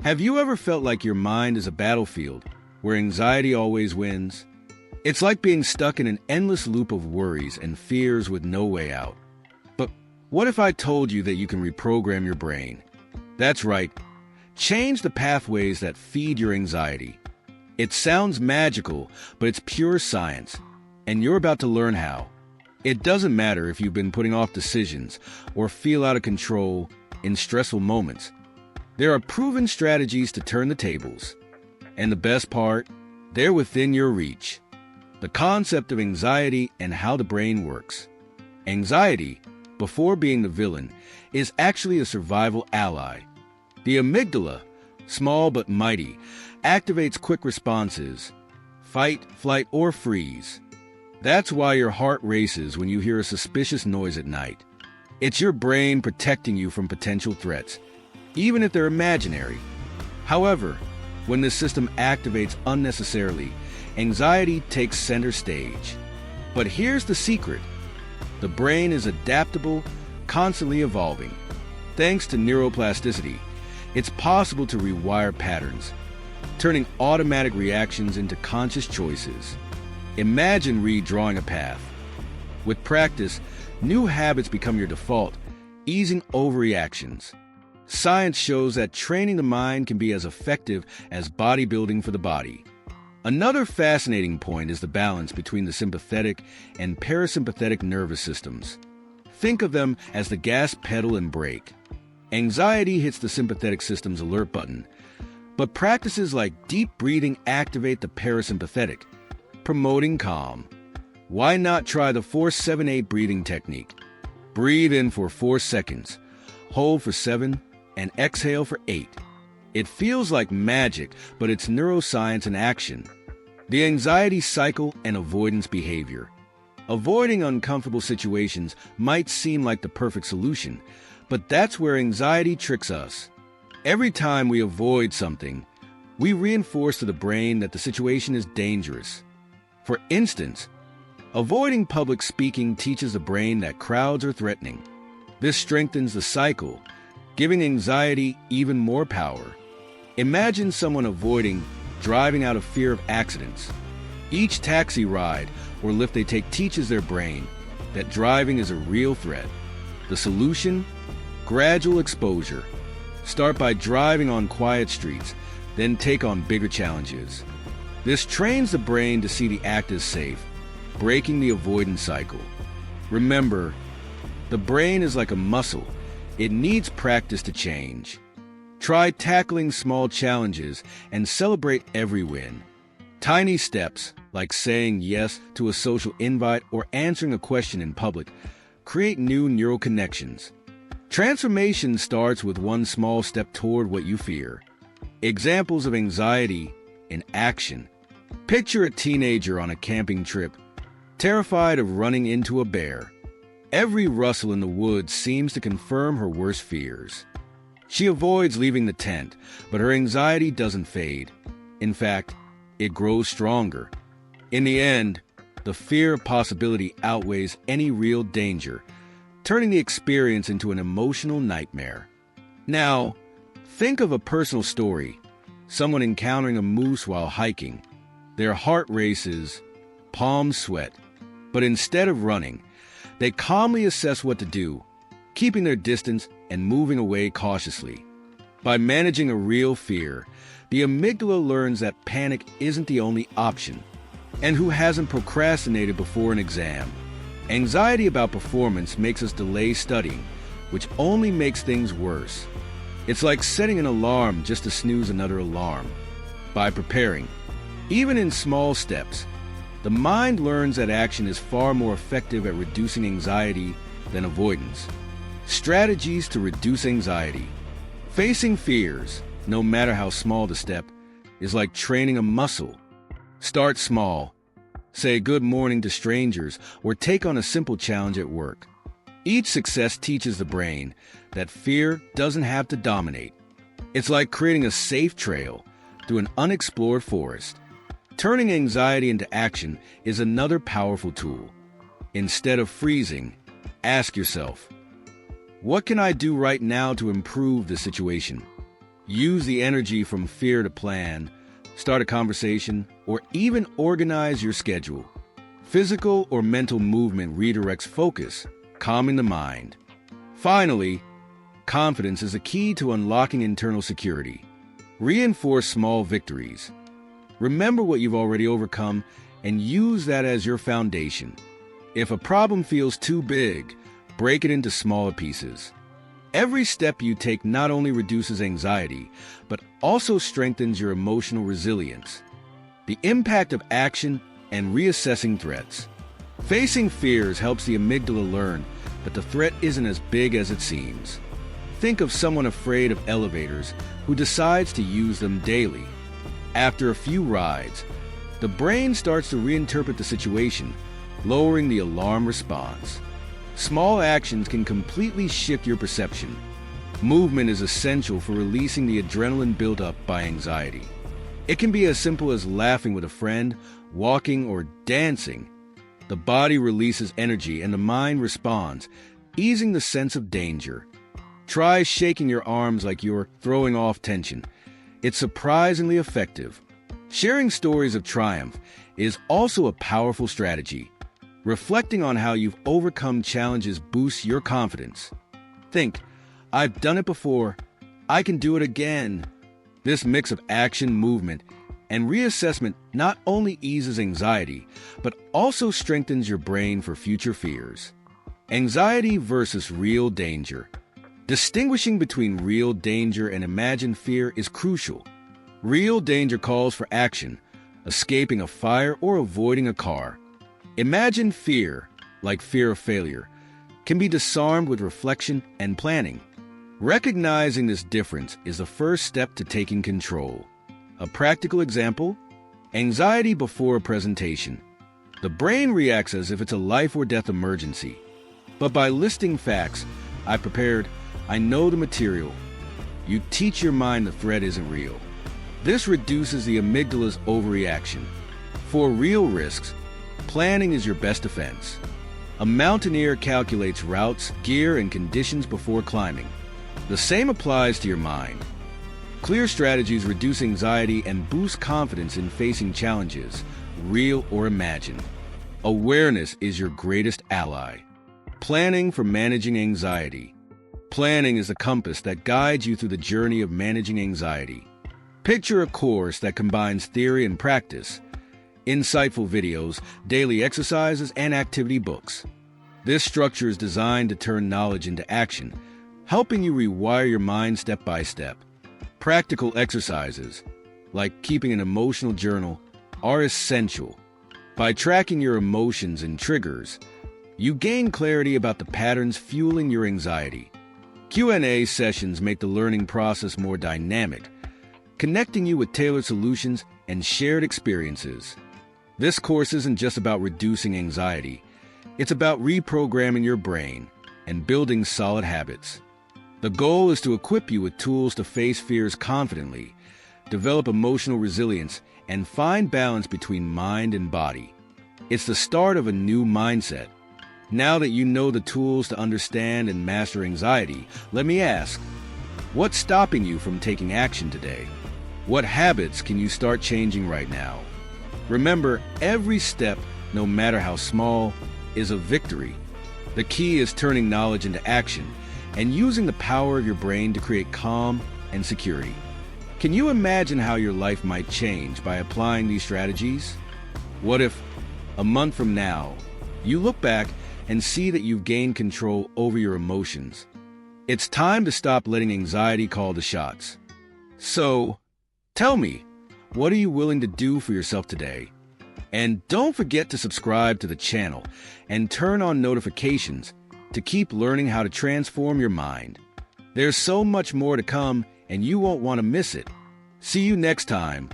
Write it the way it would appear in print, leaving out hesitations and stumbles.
Have you ever felt like your mind is a battlefield where anxiety always wins? It's like being stuck in an endless loop of worries and fears with no way out. But what if I told you that you can reprogram your brain? That's right. Change the pathways that feed your anxiety. It sounds magical, but it's pure science, and you're about to learn how. It doesn't matter if you've been putting off decisions or feel out of control in stressful moments. There are proven strategies to turn the tables. And the best part, they're within your reach. The concept of anxiety and how the brain works. Anxiety, before being the villain, is actually a survival ally. The amygdala, small but mighty, activates quick responses: fight, flight, or freeze. That's why your heart races when you hear a suspicious noise at night. It's your brain protecting you from potential threats, even if they're imaginary. However, when this system activates unnecessarily, anxiety takes center stage. But here's the secret. The brain is adaptable, constantly evolving. Thanks to neuroplasticity, it's possible to rewire patterns, turning automatic reactions into conscious choices. Imagine redrawing a path. With practice, new habits become your default, easing overreactions. Science shows that training the mind can be as effective as bodybuilding for the body. Another fascinating point is the balance between the sympathetic and parasympathetic nervous systems. Think of them as the gas pedal and brake. Anxiety hits the sympathetic system's alert button, but practices like deep breathing activate the parasympathetic, promoting calm. Why not try the 4-7-8 breathing technique? Breathe in for 4 seconds, hold for 7, and exhale for 8. It feels like magic, but it's neuroscience in action. The anxiety cycle and avoidance behavior. Avoiding uncomfortable situations might seem like the perfect solution, but that's where anxiety tricks us. Every time we avoid something, we reinforce to the brain that the situation is dangerous. For instance, avoiding public speaking teaches the brain that crowds are threatening. This strengthens the cycle, giving anxiety even more power. Imagine someone avoiding driving out of fear of accidents. Each taxi ride or lift they take teaches their brain that driving is a real threat. The solution? Gradual exposure. Start by driving on quiet streets, then take on bigger challenges. This trains the brain to see the act as safe, breaking the avoidance cycle. Remember, the brain is like a muscle. It needs practice to change. Try tackling small challenges and celebrate every win. Tiny steps, like saying yes to a social invite or answering a question in public, create new neural connections. Transformation starts with one small step toward what you fear. Examples of anxiety in action. Picture a teenager on a camping trip, terrified of running into a bear. Every rustle in the woods seems to confirm her worst fears. She avoids leaving the tent, but her anxiety doesn't fade. In fact, it grows stronger. In the end, the fear of possibility outweighs any real danger, turning the experience into an emotional nightmare. Now, think of a personal story. Someone encountering a moose while hiking. Their heart races, palms sweat. But instead of running, they calmly assess what to do, keeping their distance and moving away cautiously. By managing a real fear, the amygdala learns that panic isn't the only option. And who hasn't procrastinated before an exam? Anxiety about performance makes us delay studying, which only makes things worse. It's like setting an alarm just to snooze another alarm. By preparing, even in small steps, the mind learns that action is far more effective at reducing anxiety than avoidance. Strategies to reduce anxiety. Facing fears, no matter how small the step, is like training a muscle. Start small. Say good morning to strangers or take on a simple challenge at work. Each success teaches the brain that fear doesn't have to dominate. It's like creating a safe trail through an unexplored forest. Turning anxiety into action is another powerful tool. Instead of freezing, ask yourself, what can I do right now to improve the situation? Use the energy from fear to plan, start a conversation, or even organize your schedule. Physical or mental movement redirects focus, calming the mind. Finally, confidence is a key to unlocking internal security. Reinforce small victories. Remember what you've already overcome and use that as your foundation. If a problem feels too big, break it into smaller pieces. Every step you take not only reduces anxiety, but also strengthens your emotional resilience. The impact of action and reassessing threats. Facing fears helps the amygdala learn that the threat isn't as big as it seems. Think of someone afraid of elevators who decides to use them daily. After a few rides, the brain starts to reinterpret the situation, lowering the alarm response. Small actions can completely shift your perception. Movement is essential for releasing the adrenaline built up by anxiety. It can be as simple as laughing with a friend, walking, or dancing. The body releases energy and the mind responds, easing the sense of danger. Try shaking your arms like you're throwing off tension. It's surprisingly effective. Sharing stories of triumph is also a powerful strategy. Reflecting on how you've overcome challenges boosts your confidence. Think, I've done it before, I can do it again. This mix of action, movement, and reassessment not only eases anxiety, but also strengthens your brain for future fears. Anxiety versus real danger. Distinguishing between real danger and imagined fear is crucial. Real danger calls for action, escaping a fire or avoiding a car. Imagined fear, like fear of failure, can be disarmed with reflection and planning. Recognizing this difference is the first step to taking control. A practical example: anxiety before a presentation. The brain reacts as if it's a life or death emergency. But by listing facts, I prepared, I know the material, you teach your mind the threat isn't real. This reduces the amygdala's overreaction. For real risks, planning is your best defense. A mountaineer calculates routes, gear, and conditions before climbing. The same applies to your mind. Clear strategies reduce anxiety and boost confidence in facing challenges, real or imagined. Awareness is your greatest ally. Planning for managing anxiety. Planning is a compass that guides you through the journey of managing anxiety. Picture a course that combines theory and practice. Insightful videos, daily exercises, and activity books. This structure is designed to turn knowledge into action, helping you rewire your mind step by step. Practical exercises, like keeping an emotional journal, are essential. By tracking your emotions and triggers, you gain clarity about the patterns fueling your anxiety. Q&A sessions make the learning process more dynamic, connecting you with tailored solutions and shared experiences. This course isn't just about reducing anxiety. It's about reprogramming your brain and building solid habits. The goal is to equip you with tools to face fears confidently, develop emotional resilience, and find balance between mind and body. It's the start of a new mindset. Now that you know the tools to understand and master anxiety, let me ask, what's stopping you from taking action today? What habits can you start changing right now? Remember, every step, no matter how small, is a victory. The key is turning knowledge into action and using the power of your brain to create calm and security. Can you imagine how your life might change by applying these strategies? What if, a month from now, you look back and see that you've gained control over your emotions? It's time to stop letting anxiety call the shots. So, tell me, what are you willing to do for yourself today? And don't forget to subscribe to the channel and turn on notifications to keep learning how to transform your mind. There's so much more to come, and you won't want to miss it. See you next time